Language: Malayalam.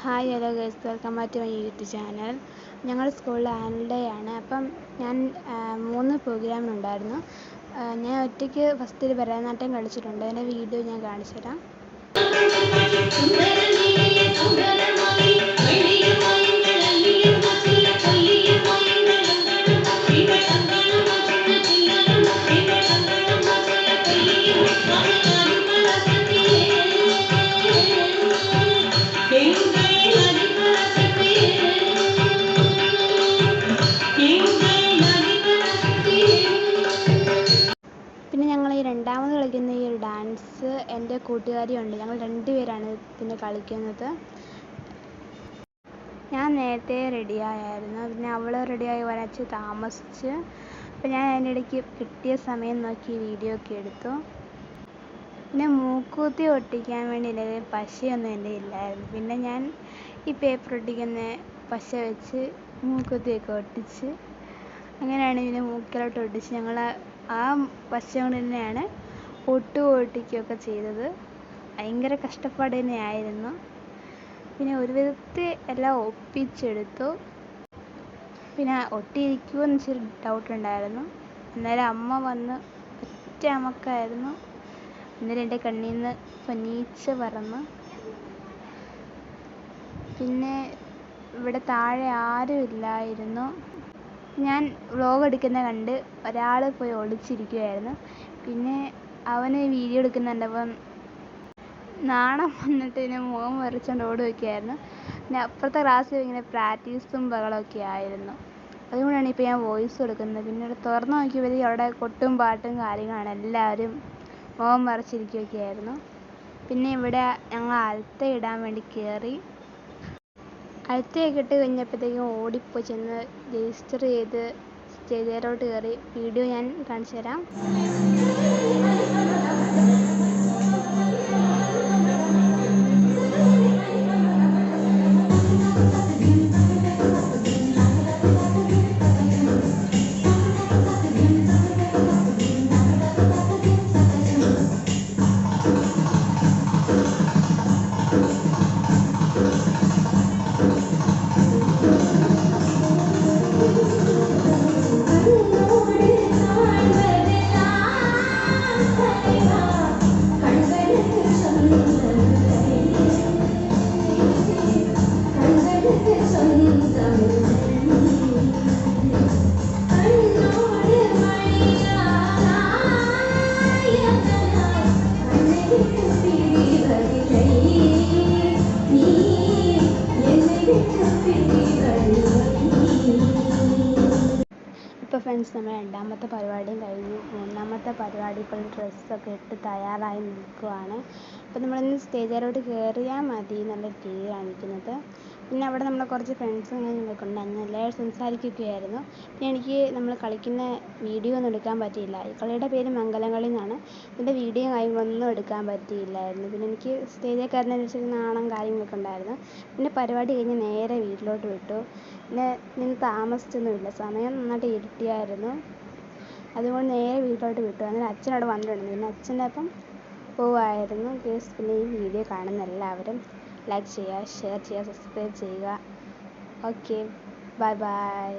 Hi hello guys, welcome back to my YouTube channel. ഞങ്ങളുടെ സ്കൂളിൽ ആനുവൽ ഡേ ആണ്. അപ്പം ഞാൻ 3 പ്രോഗ്രാമിനുണ്ടായിരുന്നു. ഞാൻ ഒറ്റയ്ക്ക് ഫസ്റ്റിൽ ഭരതനാട്യം കളിച്ചിട്ടുണ്ട്. അതിൻ്റെ വീഡിയോ ഞാൻ കാണിച്ചു തരാം. പിന്നെ ഞങ്ങൾ ഈ രണ്ടാമത് കളിക്കുന്ന ഈ ഒരു ഡാൻസ് എൻ്റെ കൂട്ടുകാരിയുണ്ട്. ഞങ്ങൾ 2 പേരാണ് ഇതിന് കളിക്കുന്നത്. ഞാൻ നേരത്തെ റെഡിയായിരുന്നു. പിന്നെ അവൾ റെഡിയായി വരാൻ ഇച്ചിരി താമസിച്ച്. അപ്പം ഞാൻ അതിൻ്റെ ഇടയ്ക്ക് കിട്ടിയ സമയം നോക്കി വീഡിയോ ഒക്കെ എടുത്തു. പിന്നെ മൂക്കുത്തി ഒട്ടിക്കാൻ വേണ്ടി എൻ്റെ കയ്യിൽ പശയൊന്നും എൻ്റെ ഇല്ലായിരുന്നു. പിന്നെ ഞാൻ ഈ പേപ്പർ ഒട്ടിക്കുന്ന പശ വെച്ച് മൂക്കുത്തിയൊക്കെ ഒട്ടിച്ച് അങ്ങനെയാണ് ഇതിനെ മൂക്കിലോട്ട് ഒട്ടിച്ച് ഞങ്ങൾ ആ പശ കൊണ്ട് തന്നെയാണ് ഒട്ടിക്കുകയൊക്കെ ചെയ്തത്. ഭയങ്കര കഷ്ടപ്പാട് തന്നെയായിരുന്നു. പിന്നെ ഒരു വിധത്തിൽ എല്ലാം ഒപ്പിച്ചെടുത്തു. പിന്നെ ഒട്ടിയിരിക്കുമെന്ന് ഇച്ചിരി ഡൗട്ടുണ്ടായിരുന്നു. എന്നാലും അമ്മ വന്ന് ഒറ്റ അമക്കായിരുന്നു. അന്നേരം എൻ്റെ കണ്ണിൽ നിന്ന് ഫനീച്ച പറന്ന്. പിന്നെ ഇവിടെ താഴെ ആരും ഇല്ലായിരുന്നു. ഞാൻ വ്ലോഗ് എടുക്കുന്ന കണ്ട് ഒരാൾ പോയി ഒളിച്ചിരിക്കുമായിരുന്നു. പിന്നെ അവന് വീഡിയോ എടുക്കുന്നുണ്ടപ്പം നാണം വന്നിട്ട് പിന്നെ മുഖം വരച്ചുകൊണ്ട് ഓടുകയൊക്കെയായിരുന്നു. പിന്നെ അപ്പുറത്തെ ക്ലാസ്സിൽ ഇങ്ങനെ പ്രാക്ടീസും ബഹളമൊക്കെ ആയിരുന്നു. അതുകൊണ്ടാണ് ഇപ്പോൾ ഞാൻ വോയിസ് കൊടുക്കുന്നത്. പിന്നെ ഇവിടെ തുറന്നു നോക്കിയപ്പോഴത്തേക്കും അവിടെ കൊട്ടും പാട്ടും കാര്യങ്ങളാണ്. എല്ലാവരും മുഖം മറച്ചിരിക്കുകയൊക്കെയായിരുന്നു. പിന്നെ ഇവിടെ ഞങ്ങൾ അലത്ത ഇടാൻ വേണ്ടി കയറി. അലത്തയൊക്കെ ഇട്ട് കഴിഞ്ഞപ്പോഴത്തേക്കും ഓടിപ്പോയി ചെന്ന് രജിസ്റ്റർ ചെയ്ത് സ്റ്റേജിലോട്ട് കയറി. വീഡിയോ ഞാൻ കാണിച്ചു തരാം. ഇപ്പോൾ ഫ്രണ്ട്സ്, നമ്മൾ രണ്ടാമത്തെ പരിപാടിയും കഴിഞ്ഞു. മൂന്നാമത്തെ പരിപാടിക്കുള്ള ഡ്രസ്സൊക്കെ ഇട്ട് തയ്യാറായി നിൽക്കുവാണ്. അപ്പോൾ നമ്മളിന്ന് സ്റ്റേജിലോട്ട് കയറിയാൽ മതി എന്നുള്ള രീതി കാണിക്കുന്നത്. പിന്നെ അവിടെ നമ്മളെ കുറച്ച് ഫ്രണ്ട്സും കാര്യങ്ങളൊക്കെ ഉണ്ടായിരുന്നു. എല്ലാവരും സംസാരിക്കുകയായിരുന്നു. പിന്നെ എനിക്ക് നമ്മൾ കളിക്കുന്ന വീഡിയോ ഒന്നും എടുക്കാൻ പറ്റിയില്ല. ഈ കളിയുടെ പേര് മംഗലംകളി എന്നാണ്. ഇതിൻ്റെ വീഡിയോ കാര്യങ്ങളൊന്നും എടുക്കാൻ പറ്റിയില്ലായിരുന്നു. പിന്നെ എനിക്ക് സ്റ്റേജിൽ കയറുന്നതിനനുസരിച്ച് നാണം കാര്യങ്ങളൊക്കെ ഉണ്ടായിരുന്നു. പിന്നെ പരിപാടി കഴിഞ്ഞ് നേരെ വീട്ടിലോട്ട് വിട്ടു. പിന്നെ നിന്ന് താമസിച്ചൊന്നുമില്ല. സമയം നന്നായിട്ട് ഇരുട്ടിയായിരുന്നു. അതുകൊണ്ട് നേരെ വീട്ടിലോട്ട് വിട്ടു. അങ്ങനെ അച്ഛനവിടെ വന്നിട്ടുണ്ട്. പിന്നെ അച്ഛൻ്റെ അപ്പം പോവായിരുന്നു. പിന്നെ ഈ വീഡിയോ കാണുന്ന എല്ലാവരും ലൈക്ക് ചെയ്യുക, ഷെയർ ചെയ്യുക, സബ്സ്ക്രൈബ് ചെയ്യുക. Okay, bye bye.